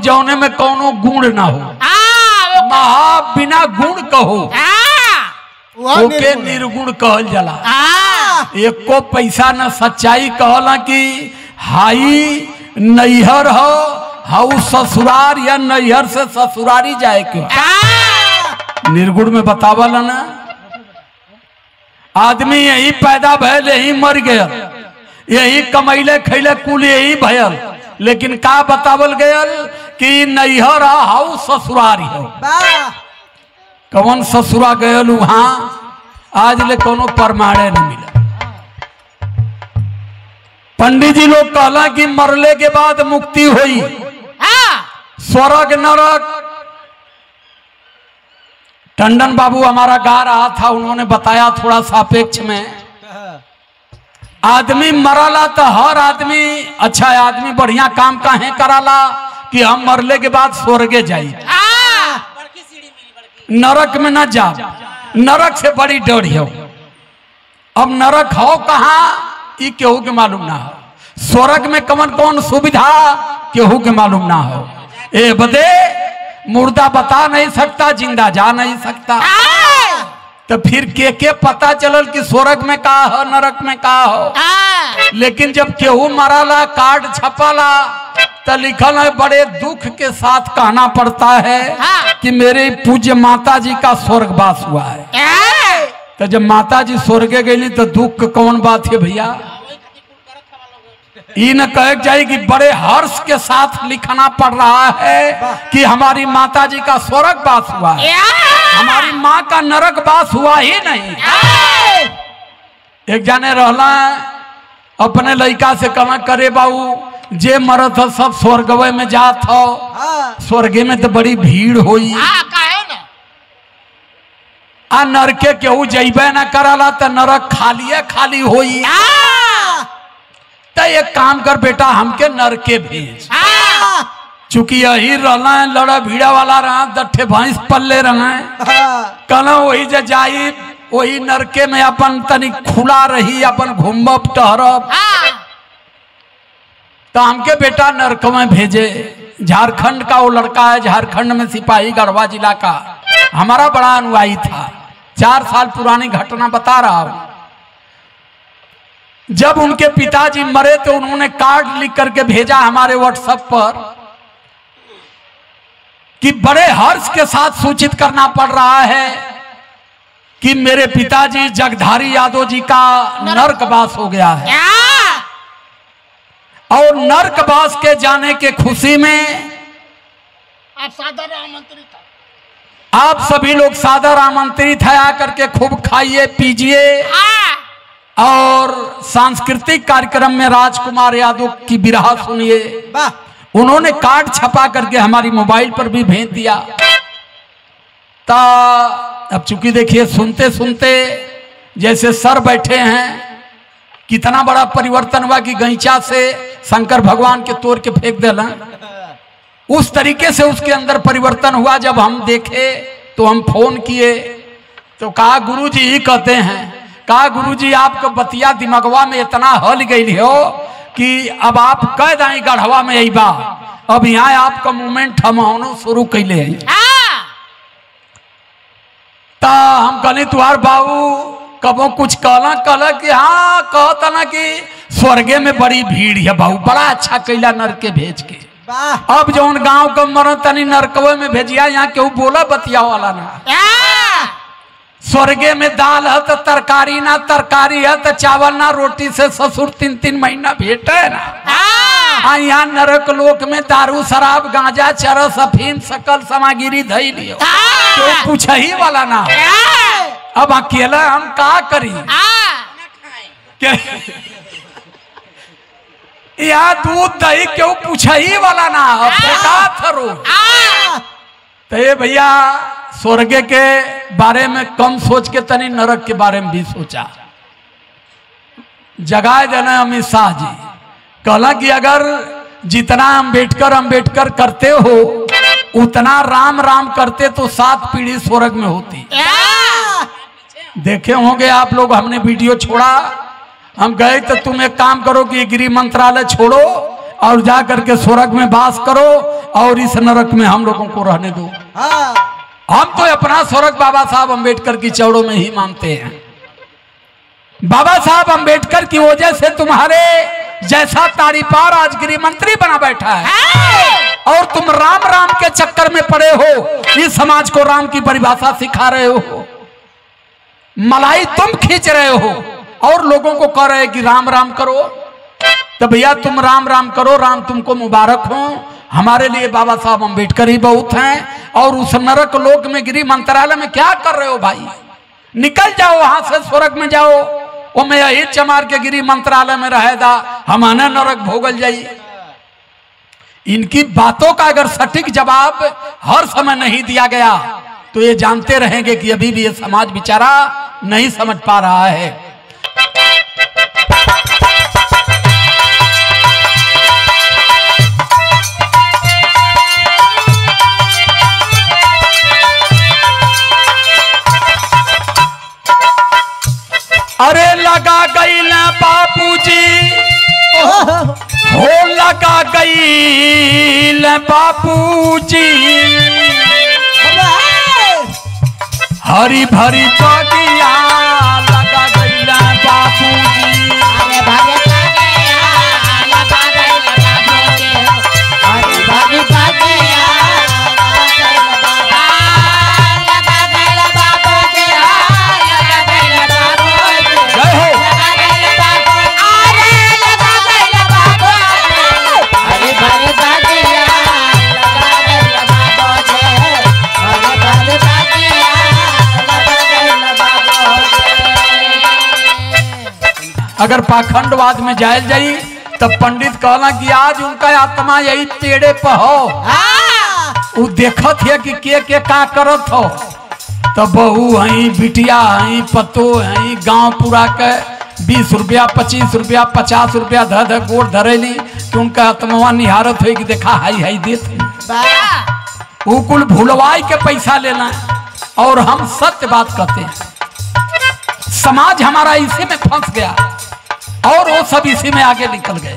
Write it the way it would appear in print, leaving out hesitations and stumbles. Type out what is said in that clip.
जौने में कोनो गुण ना हो, महा बिना गुण कहो ओके निर्गुण कहल जाला। एको पैसा न सच्चाई कहला कि हाई नैहर हो हाउ ससुरार या नैहर से ससुरारी जाए के निर्गुण में बतावला ना। आदमी यही पैदा भयल यही मर गया, यही कमैले खैले कुल यही भयल, लेकिन का बतावल गयल कि नैहर हाउ ससुरारी हो। कौन ससुरा गयल वहां आज ले कोनो प्रमाणे न मिला। पंडित जी लोग कहला कि मरले के बाद मुक्ति हुई, स्वर्ग नरक। टंडन बाबू हमारा गा रहा था, उन्होंने बताया थोड़ा सापेक्ष में, आदमी मरला तो हर आदमी अच्छा आदमी बढ़िया काम काहे कराला कि हम मरले के बाद स्वर्गे जाई, नरक में न जा। नरक से बड़ी डर हो। अब नरक हो कहाँ ये केहू के मालूम ना हो, स्वर्ग में कौन कौन सुविधा केहू के मालूम ना हो। ए बदे मुर्दा बता नहीं सकता, जिंदा जा नहीं सकता, तो फिर के पता चलल कि स्वर्ग में का हो नरक में का हो। लेकिन जब केहू मराला कार्ड छपाला तो लिखल है बड़े दुख के साथ कहना पड़ता है कि मेरे पूज्य माता जी का स्वर्गवास हुआ है। तो जब माता जी स्वर्गे गई तो दुख कौन बात है भैया, ये न कहे जाए कि बड़े हर्ष के साथ लिखना पड़ रहा है कि हमारी माता जी का स्वर्गवास हुआ है, हमारी माँ का नरकवास हुआ ही नहीं। एक जाने रहला अपने लड़का से कहना करे बाबू जे मरत हो सब स्वर्गवे में जात हो, स्वर्गे में तो बड़ी भीड़ होई, आ नरके केहू जइबे न करला तो नरक खालिए खाली होई। तो एक काम कर बेटा हमके नरके भेज, चूंकि यही रहना है लड़ा भीड़ा वाला रहा, दट्ठे भैंस पल्ले रहा, कहना वही जे जाई वही नरके में अपन तनी खुला रही, अपन घूमब टहरब। तो हमके बेटा नरक में भेजे। झारखंड का वो लड़का है, झारखंड में सिपाही गढ़वा जिला का, हमारा बड़ा अनुयायी था, 4 साल पुरानी घटना बता रहा हूं। जब उनके पिताजी मरे तो उन्होंने कार्ड लिख करके भेजा हमारे व्हाट्सएप पर कि बड़े हर्ष के साथ सूचित करना पड़ रहा है कि मेरे पिताजी जगधारी यादव जी का नरकवास हो गया है, और नरकवास के जाने के खुशी में आप सादर आमंत्रित, आप सभी लोग सादर आमंत्रित है, आकर के खूब खाइए पीजिए। और सांस्कृतिक कार्यक्रम में राजकुमार यादव की बिरहा सुनिए। उन्होंने कार्ड छपा करके हमारी मोबाइल पर भी भेज दिया। तो अब चूंकि देखिए सुनते सुनते जैसे सर बैठे हैं, कितना बड़ा परिवर्तन हुआ कि गैंचा से शंकर भगवान के तोड़ के फेंक देना, उस तरीके से उसके अंदर परिवर्तन हुआ। जब हम देखे तो हम फोन किए तो कहा गुरुजी ही कहते हैं, कहा गुरुजी आपको बतिया दिमागवा में इतना हल गई हो कि अब आप कह दाई गढ़वा में आई बा, अब यहाँ आपका मूवमेंट हम शुरू कैले हैं। तो हम कहले तुहार बाबू कबो कुछ कहला कि हाँ कहता ना कि स्वर्गे में बड़ी भीड़ है बाबू, बड़ा अच्छा कैला नरके भेज के। अब जौन गांव का मरण तनी नरकवे में भेजिया, यहाँ केहू बोला बतिया वाला ना। स्वर्गे में दाल है तो तरकारी ना, तरकारी है तो चावल ना, रोटी से ससुर 3-3 महीना भेटे ना। यहाँ नरक लोक में दारू शराब गांजा चरस अफीम सकल सामग्री धई लियो, तो कुछ ही वाला ना। अब अकेला हम का करी, यहाँ दूध दही क्यों पूछ ही वाला ना, थरो। तो ये भैया स्वर्ग के बारे में कम सोच के तनी नरक के बारे में भी सोचा। जगाए देना अमित शाह जी कहला कि अगर जितना अम्बेडकर करते हो उतना राम राम करते तो 7 पीढ़ी स्वर्ग में होती। देखे होंगे आप लोग, हमने वीडियो छोड़ा, हम गए तो तुम एक काम करो कि गृह मंत्रालय छोड़ो, और जा करके स्वर्ग में वास करो और इस नरक में हम लोगों को रहने दो। हम तो अपना स्वर्ग बाबा साहब अम्बेडकर की चौड़ों में ही मानते हैं। बाबा साहब अम्बेडकर की वजह से तुम्हारे जैसा तारीपार आज गृह मंत्री बना बैठा है और तुम राम राम के चक्कर में पड़े हो। इस समाज को राम की परिभाषा सिखा रहे हो, मलाई तुम खींच रहे हो और लोगों को कह रहे कि राम राम करो। तो भैया तुम राम राम करो, राम तुमको मुबारक हो। हमारे लिए बाबा साहब अम्बेडकर ही बहुत हैं। और उस नरक लोक में गृह मंत्रालय में क्या कर रहे हो भाई? निकल जाओ वहां से, स्वर्ग में जाओ। वो मैं यही चमार के गृह मंत्रालय में रहेगा, हमारा नरक भोगल जाइए। इनकी बातों का अगर सटीक जवाब हर समय नहीं दिया गया तो ये जानते रहेंगे कि अभी भी ये समाज बेचारा नहीं समझ पा रहा है। अरे लगा गई ना बापूजी, हो लगा गई ना बापूजी, हरी भरी बगिया लगा गई ना बापूजी। अगर पाखंडवाद में जायल जाई तब पंडित कहला कि आज उनका आत्मा यही टेढ़े पर हो। वो देखत है कि के का करत हो। तब बहू हई, बिटिया हई, पतो हई, गांव पूरा के 20 रुपया 25 रुपया 50 रुपया धर गोड़ धरेली कि उनका आत्मा निहारत हो कि देखा हाई हाई देते। वो कुल भूलवाई के पैसा लेना। और हम सत्य बात कहते हैं, समाज हमारा इसी में फंस गया और वो सब इसी में आगे निकल गए।